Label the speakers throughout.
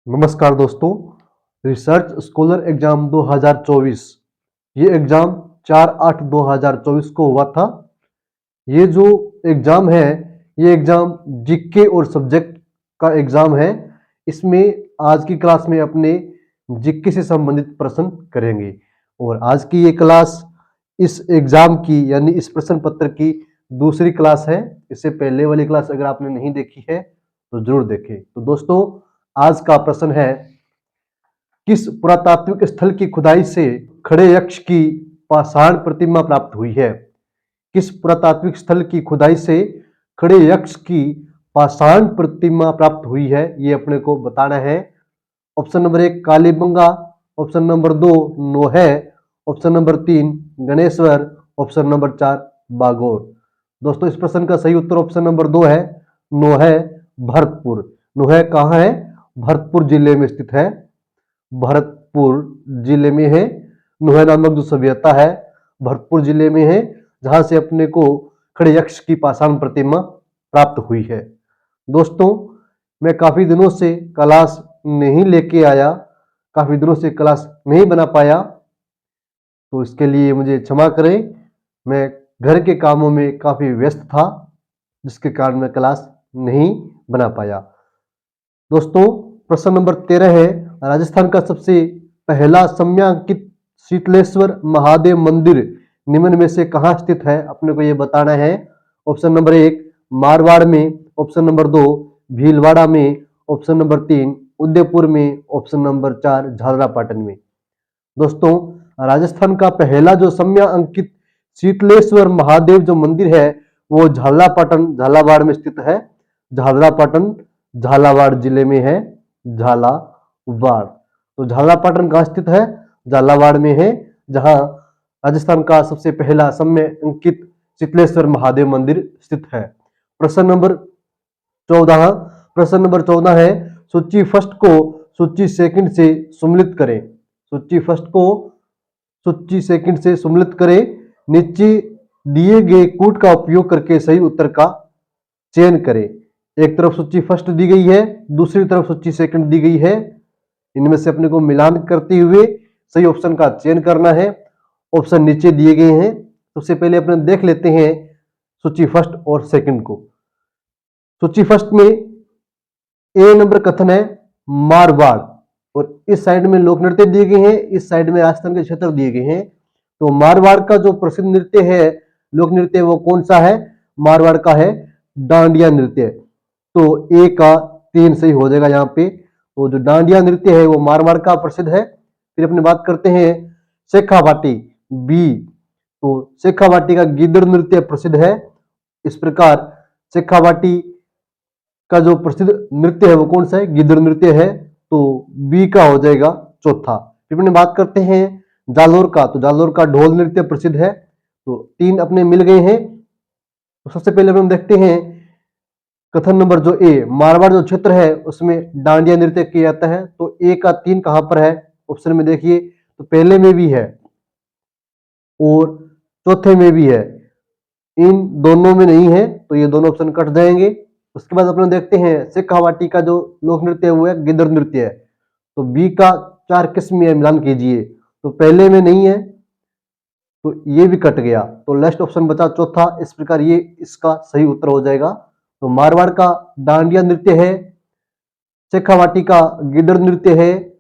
Speaker 1: नमस्कार दोस्तों। Research scholar exam 2024 ये एग्जाम 4/8/2024 को हुआ था। ये जो एग्जाम है ये एग्जाम जीके और सब्जेक्ट का एग्जाम है। इसमें आज की क्लास में अपने जीके से संबंधित प्रश्न करेंगे और आज की ये क्लास इस एग्जाम की यानी इस प्रश्न पत्र की दूसरी क्लास है। इससे पहले वाली क्लास अगर आपने नहीं देखी है तो जरूर देखें। तो दोस्तों, आज का प्रश्न है, किस पुरातात्विक स्थल की खुदाई से खड़े यक्ष की पाषाण प्रतिमा प्राप्त हुई है? किस पुरातात्विक स्थल की खुदाई से खड़े यक्ष की पाषाण प्रतिमा प्राप्त हुई है, ये अपने को बताना है। Option number 1 Kalibanga, option number 2 Noh, option number 3 Ganeshwar, option number 4 Bagor. दोस्तों, इस प्रश्न का सही उत्तर ऑप्शन नंबर 2 है, नोहे भरतपुर। नोहे कहाँ है? भरतपुर जिले में स्थित है। भरतपुर जिले में है। नोहे नामक जो सभ्यता है भरतपुर जिले में है, जहां से अपने को खड़े यक्ष की पाषाण प्रतिमा प्राप्त हुई है। दोस्तों, मैं काफी दिनों से क्लास नहीं लेके आया, काफी दिनों से क्लास नहीं बना पाया, तो इसके लिए मुझे क्षमा करें। मैं घर के कामों में काफी व्यस्त था, जिसके कारण मैं क्लास नहीं बना पाया। दोस्तों, प्रश्न नंबर 13 है, राजस्थान का सबसे पहला समयांकित शीतलेश्वर महादेव मंदिर निम्न में से कहाँ स्थित है? अपने को यह बताना है। ऑप्शन नंबर 1 मारवाड़ में, ऑप्शन नंबर 2 भीलवाड़ा में, ऑप्शन नंबर 3 उदयपुर में, ऑप्शन नंबर 4 झालरापाटन में। दोस्तों, राजस्थान का पहला जो समयांकित शीतलेश्वर महादेव जो मंदिर है वो झालापाटन झालावाड़ में स्थित है। झालरापाटन झालावाड़ जिले में है। झालावाड़, तो झालापाटन कहाँ स्थित है? झालावाड़ में है, जहां राजस्थान का सबसे पहला समयांकित शीतलेश्वर महादेव मंदिर स्थित है। प्रश्न नंबर 14, प्रश्न नंबर 14 है, सूची फर्स्ट को सूची सेकंड से सम्मिलित करें। सूची फर्स्ट को सूची सेकंड से सम्मिलित करें। नीचे दिए गए कूट का उपयोग करके सही उत्तर का चयन करें। एक तरफ सूची फर्स्ट दी गई है, दूसरी तरफ सूची सेकंड दी गई है। इनमें से अपने को मिलान करते हुए सही ऑप्शन का चयन करना है। ऑप्शन नीचे दिए गए हैं। सबसे पहले अपने देख लेते हैं सूची फर्स्ट और सेकंड को। सूची फर्स्ट में ए नंबर कथन है मारवाड़, और इस साइड में लोक नृत्य दिए गए हैं, इस साइड में राजस्थान के क्षेत्र दिए गए हैं। तो मारवाड़ का जो प्रसिद्ध नृत्य है, लोक नृत्य, वो कौन सा है? मारवाड़ का है डांडिया नृत्य। तो ए का 3 सही हो जाएगा यहाँ पे। तो जो डांडिया नृत्य है वो मारवाड़ का प्रसिद्ध है। फिर अपने बात करते हैं शेखावाटी, बी। तो शेखावाटी का गिद्ध नृत्य प्रसिद्ध है। इस प्रकार शेखावाटी का जो प्रसिद्ध नृत्य है वो कौन सा है? गिद्ध नृत्य है। तो बी का हो जाएगा चौथा। फिर अपने बात करते हैं जालोर का, तो जालोर का ढोल नृत्य प्रसिद्ध है। तो 3 अपने मिल गए हैं। तो सबसे पहले हम देखते हैं कथन नंबर जो ए, मारवाड़ जो क्षेत्र है उसमें डांडिया नृत्य किया जाता है। तो ए का 3 कहां पर है? ऑप्शन में देखिए, तो पहले में भी है और चौथे में भी है। इन दोनों में नहीं है, तो ये दोनों ऑप्शन कट जाएंगे। उसके बाद अपने देखते हैं शेखावाटी का जो लोक नृत्य है वो है गिद्ध नृत्य है। तो बी का 4 किस्म में मिलान कीजिए, तो पहले में नहीं है, तो ये भी कट गया। तो लास्ट ऑप्शन बचा चौथा। इस प्रकार ये इसका सही उत्तर हो जाएगा। तो मारवाड़ का डांडिया नृत्य है, शेखावाटी का गिद्ध नृत्य है,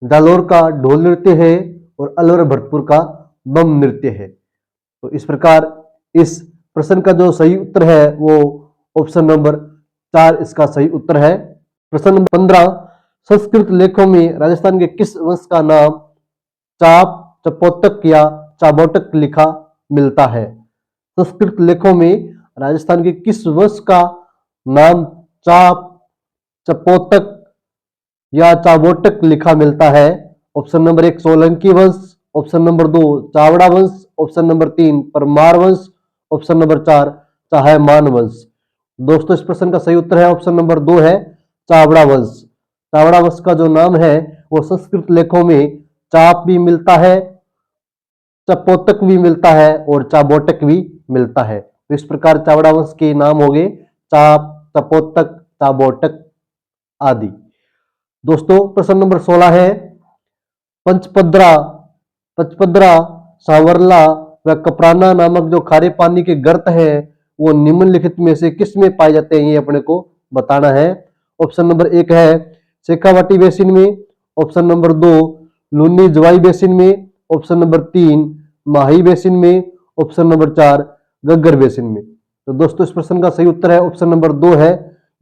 Speaker 1: जालोर का ढोल नृत्य है और अलवर भरतपुर का बम नृत्य है। तो इस प्रकार इस प्रश्न का जो सही उत्तर है वो ऑप्शन नंबर 4 इसका सही उत्तर है। प्रश्न नंबर 15, संस्कृत लेखों में राजस्थान के किस वंश का नाम चाप, चपोतक या चाबोटक लिखा मिलता है? संस्कृत लेखों में राजस्थान के किस वंश का नाम चाप, चपोतक या चाबोटक लिखा मिलता है? ऑप्शन नंबर 1 सोलंकी वंश, ऑप्शन नंबर 2 चावड़ा वंश, ऑप्शन नंबर 3 परमार वंश, ऑप्शन नंबर 4 चाहमान वंश। दोस्तों, इस प्रश्न का सही उत्तर है ऑप्शन नंबर 2 है चावड़ा वंश। चावड़ा वंश का जो नाम है वो संस्कृत लेखों में चाप भी मिलता है, चपोतक भी मिलता है और चाबोटक भी मिलता है। तो इस प्रकार चावड़ा वंश के नाम हो गए चाप, चपोतक, चाबोटक आदि। दोस्तों प्रश्न नंबर 16 है, पंचपद्रा पंचपद्रा, सांवरला व कपराना नामक जो खारे पानी के गर्त हैं वो निम्नलिखित में से किस में पाए जाते हैं, ये अपने को बताना है। ऑप्शन नंबर 1 है शेखावाटी बेसिन में, ऑप्शन नंबर 2 लूनी जवाई बेसिन में, ऑप्शन नंबर 3 माही बेसिन में, ऑप्शन नंबर 4 गग्गर बेसिन में। तो दोस्तों इस प्रश्न का सही उत्तर है ऑप्शन नंबर 2 है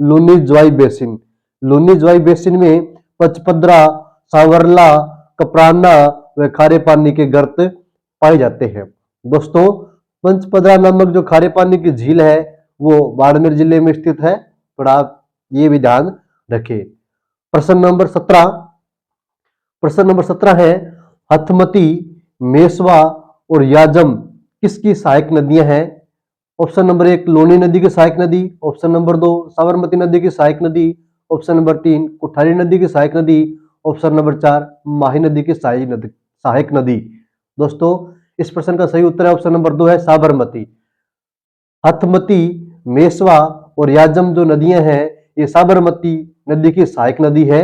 Speaker 1: लूनी जवाई बेसिन। लूनी जवाई बेसिन में पचपद्रा, सांवरला, कपराना व खारे पानी के गर्त पाए जाते हैं। दोस्तों पंचपद्रा नामक जो खारे पानी की झील है वो बाड़मेर जिले में स्थित है, थोड़ा आप ये भी ध्यान रखें। प्रश्न नंबर 17, प्रश्न नंबर 17 है हथमती, मेसवा और याजम किसकी सहायक नदियां हैं। ऑप्शन नंबर 1 लूनी नदी की सहायक नदी, ऑप्शन नंबर 2 साबरमती नदी की सहायक नदी, ऑप्शन नंबर 3 कुठारी नदी की सहायक नदी, ऑप्शन नंबर 4 माही नदी की सहायक नदी। दोस्तों इस प्रश्न का सही उत्तर है ऑप्शन नंबर 2 है साबरमती। हथमती, मेसवा और याजम जो नदियां हैं ये साबरमती नदी की सहायक नदी है।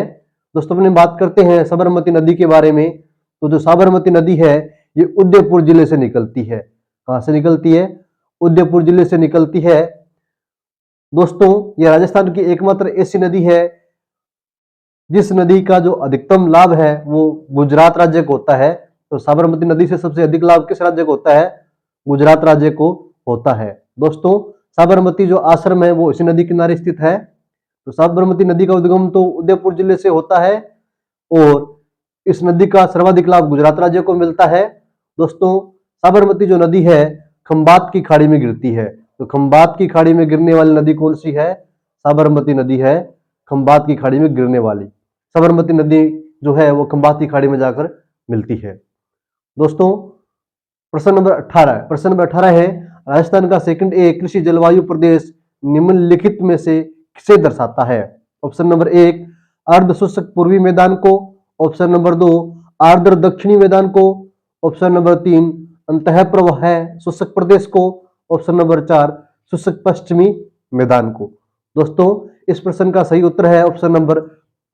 Speaker 1: दोस्तों अपने बात करते हैं साबरमती नदी के बारे में, तो जो साबरमती नदी है ये उदयपुर जिले से निकलती है। कहां से निकलती है? उदयपुर जिले से निकलती है। दोस्तों ये राजस्थान की एकमात्र ऐसी नदी है जिस नदी का जो अधिकतम लाभ है वो गुजरात राज्य को होता है। तो साबरमती नदी से सबसे अधिक लाभ किस राज्य को होता है? गुजरात राज्य को होता है। दोस्तों साबरमती जो आश्रम है वो इसी नदी किनारे स्थित है। तो साबरमती नदी का उद्गम तो उदयपुर जिले से होता है और इस नदी का सर्वाधिक लाभ गुजरात राज्य को मिलता है। दोस्तों साबरमती जो नदी है खंबात की खाड़ी में गिरती है। तो खंबात की खाड़ी में गिरने वाली नदी कौन सी है? साबरमती नदी है, खंबात की खाड़ी में गिरने वाली। साबरमती नदी जो है वो खंबात की खाड़ी में जाकर मिलती है। दोस्तों प्रश्न नंबर 18, प्रश्न नंबर 18 है राजस्थान का सेकंड ए कृषि जलवायु प्रदेश निम्नलिखित में से किसे दर्शाता है। ऑप्शन नंबर 1 अर्ध शुष्क पूर्वी मैदान को, ऑप्शन नंबर 2 आर्द्र दक्षिणी मैदान को, ऑप्शन नंबर 3 अंतः प्रवाह शुष्क प्रदेश को, ऑप्शन नंबर 4 शुष्क पश्चिमी मैदान को। दोस्तों इस प्रश्न का सही उत्तर है ऑप्शन नंबर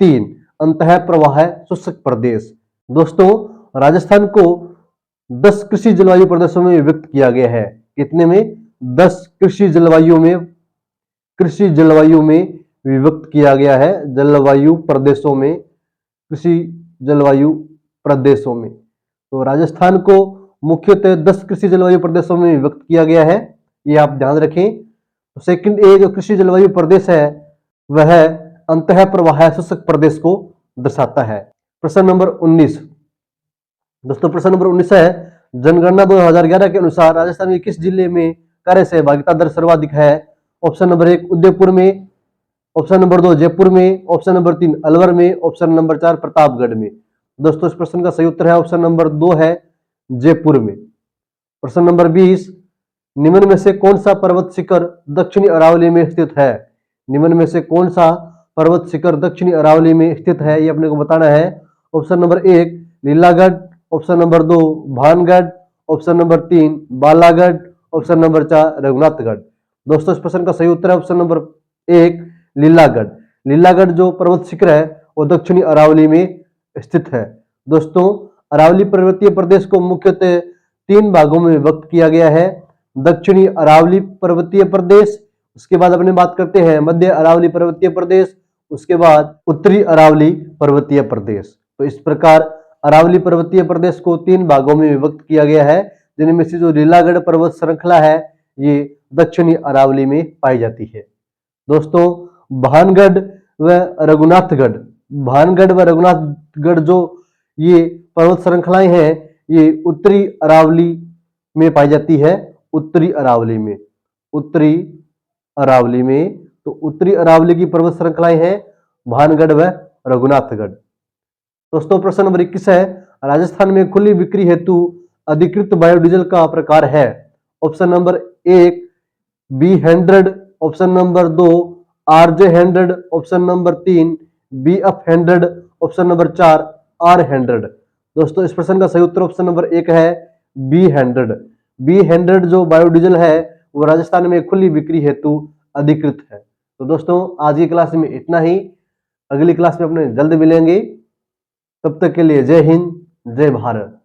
Speaker 1: 3 अंतः प्रवाह शुष्क प्रदेश। दोस्तों राजस्थान को 10 कृषि जलवायु प्रदेशों में विभक्त किया गया है। कितने में? 10 कृषि जलवायु में विभक्त किया गया है। जलवायु प्रदेशों में, कृषि जलवायु प्रदेशों में। तो राजस्थान को मुख्यतः 10 कृषि जलवायु प्रदेशों में विभक्त किया गया है, ये आप ध्यान रखें। तो सेकंड ए जो कृषि जलवायु प्रदेश है वह अंतः प्रवाह शुष्क प्रदेश को दर्शाता है। प्रश्न नंबर 19, दोस्तों प्रश्न नंबर 19 है जनगणना 2011 के अनुसार राजस्थान के किस जिले में कार्य सहभागिता दर सर्वाधिक है। ऑप्शन नंबर 1 उदयपुर में, ऑप्शन नंबर 2 जयपुर में, ऑप्शन नंबर 3 अलवर में, ऑप्शन नंबर 4 प्रतापगढ़ में। दोस्तों इस प्रश्न का सही उत्तर है ऑप्शन नंबर 2 है जयपुर में। प्रश्न नंबर 20 निम्न में से कौन सा पर्वत शिखर दक्षिणी अरावली में स्थित है। निम्न में से कौन सा पर्वत शिखर दक्षिणी अरावली में स्थित है, ये अपने को बताना है। Option number 1 Leelagarh, option number 2 Bhangarh, option number 3 Balagarh, option number 4 Raghunathgarh. दोस्तों इस प्रश्न का सही उत्तर है ऑप्शन नंबर 1 लीलागढ़। लीलागढ़ जो पर्वत शिखर है वो दक्षिणी अरावली में स्थित है। दोस्तों अरावली पर्वतीय प्रदेश को मुख्यतः 3 भागों में विभक्त किया गया है। दक्षिणी अरावली पर्वतीय प्रदेश, उसके बाद अपने बात करते हैं मध्य अरावली पर्वतीय प्रदेश, उसके बाद उत्तरी अरावली पर्वतीय प्रदेश। तो इस प्रकार अरावली पर्वतीय प्रदेश को 3 भागों में विभक्त किया गया है, जिनमें से जो लीलागढ़ पर्वत श्रृंखला है ये दक्षिणी अरावली में पाई जाती है। दोस्तों भानगढ़ व रघुनाथगढ़, भानगढ़ व रघुनाथगढ़ जो ये पर्वत श्रृंखलाएं हैं ये उत्तरी अरावली में पाई जाती है। उत्तरी अरावली में, उत्तरी अरावली में। तो उत्तरी अरावली की पर्वत श्रृंखलाएं हैं भानगढ़ व रघुनाथगढ़। दोस्तों प्रश्न नंबर 21 है राजस्थान में खुली बिक्री हेतु अधिकृत बायोडीजल का प्रकार है। Option number 1 B100, option number 2 RJ100, option number 3 BF100, option number 4 R100। दोस्तों इस प्रश्न का सही उत्तर ऑप्शन नंबर 1 है B100। B100 जो बायोडीजल है वो राजस्थान में खुली बिक्री हेतु अधिकृत है। तो दोस्तों आज की क्लास में इतना ही। अगली क्लास में अपने जल्द मिलेंगे। तब तक के लिए जय हिंद, जय भारत।